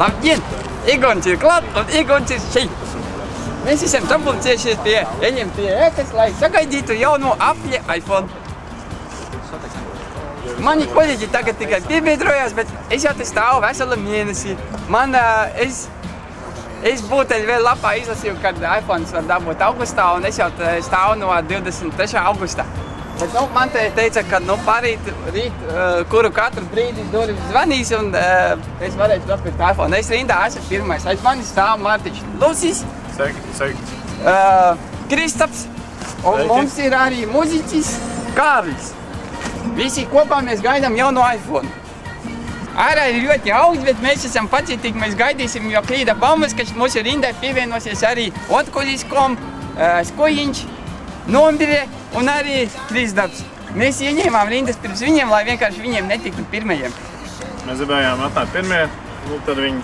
Labdien! Igons ir klāt un Igons ir šeit. Mēs esam sapulcējušies pie Eļiem pie ēkas, lai sagaidītu jauno Apple iPhone. Mani kolēģi tagad tikai piebiedrojās, bet es jau te stāvu veselu mēnesi. Es būteļ vēl lapā izlasīju, kad iPhones var dabūt augustā, un es jau stāvu no 23. augusta. Bet man te teica, ka parīt, rīt, kuru katru brīdi durvis zvanīs, un es varēšu nopirkt iPhone. Es rindā esmu pirmais. Aiz mani stāv Mārtiņš Lusis, Kristaps, un mums ir arī muziķis Kārlis. Visi kopā mēs gaidām jauno iPhone. Ārā ir ļoti augsts, bet mēs esam pacietīgi, mēs gaidīsim, jo klīda baumas, ka mūsu rindai pievienosies arī Otkuļiskom, Skojiņš, Nombire un arī Kristaps. Mēs ieņēmām rindas pirms viņiem, lai vienkārši viņiem netiktu pirmajiem. Mēs gribējām atnākt pirmie, tad viņi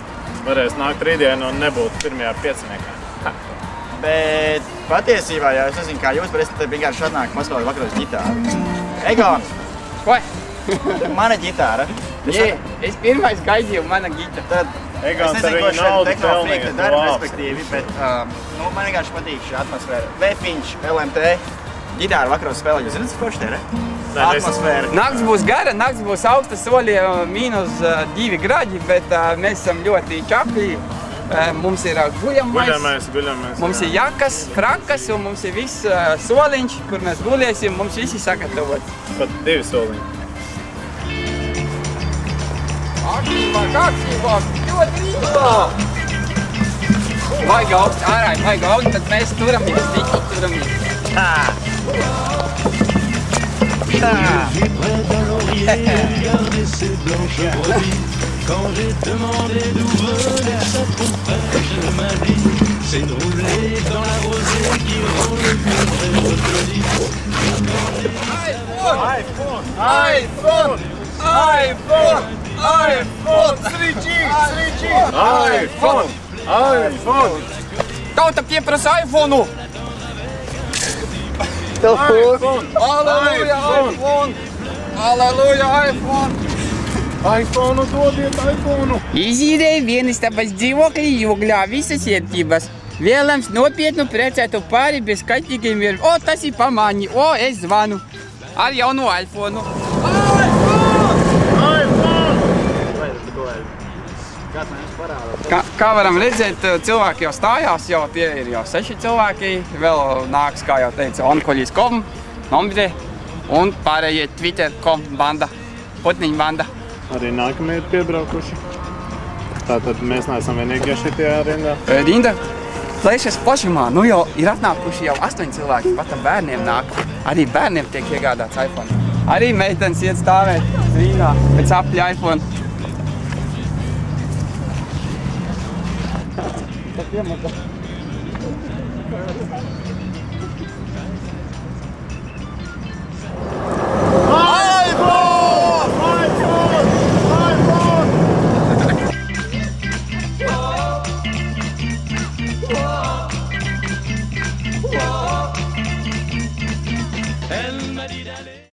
varēs nākt rītdien un nebūtu pirmajā pieciniekā. Bet patiesībā, ja es nezinu, kā jūs, bet es tad vienkārši atnāku paspēlēt vakaros ģitāru. Egon! Ko? Mana ģitāra. Es pirmais gaidīju mana ģitāra. Egons ar viņu naudu pelnīja to respektīvi, bet man vienkārši patīk šī atmosfēra. Vēfiņš, LMT, ģitāra vakaros spēlēt. Jūs zināt, ko šeit ir? Atmosfēra. Nakts būs gara, nakts būs augsta, soli -2 gradi, bet mēs esam ļoti čakli. Mums ir guļamais, mums ir jakas, frakas un mums ir viss soliņš, kur mēs gulēsim, mums visi sagatavot. Pat 2 soliņi. Kārtībā, ļoti rītā! Vajag augsts, ārā ir vajag augsts, tad mēs turamies, visi turamies. Quand j'ai demandé d'où venait cette fraîche de ma vie, c'est de rouler dans la rosée qui roule le vendredi. iPhone! 3G! iPhone! Tauta pieprasa iPhone-u! Halleluja, iPhone! Halleluja, iPhone! iPhone, dodiet iPhone! Izīrēja vienistabas dzīvoklī Jūgļā visas ērtības. Vēlams nopietnu precētu pāri bez kaļķīgiem vērtībiem. O, tas ir pamāņi, o, es zvanu. Ar jaunu iPhone. Kā varam redzēt, cilvēki jau stājās, jau tie ir jau 6 cilvēki. Vēl nāks, kā jau teica, Onkoļiskom, Nombire un pārējie Twitter.com banda, Putniņu banda. Arī nākamie ir piebraukuši. Tātad mēs neesam vienīgie šitajā rindā. Rinda plešas plašumā. Nu jau ir atnākuši jau 8 cilvēki, pat ar bērniem nāk. Arī bērniem tiek iegādāts iPhone. Arī meitenes iet stāvēt rindā pēc Apple iPhone.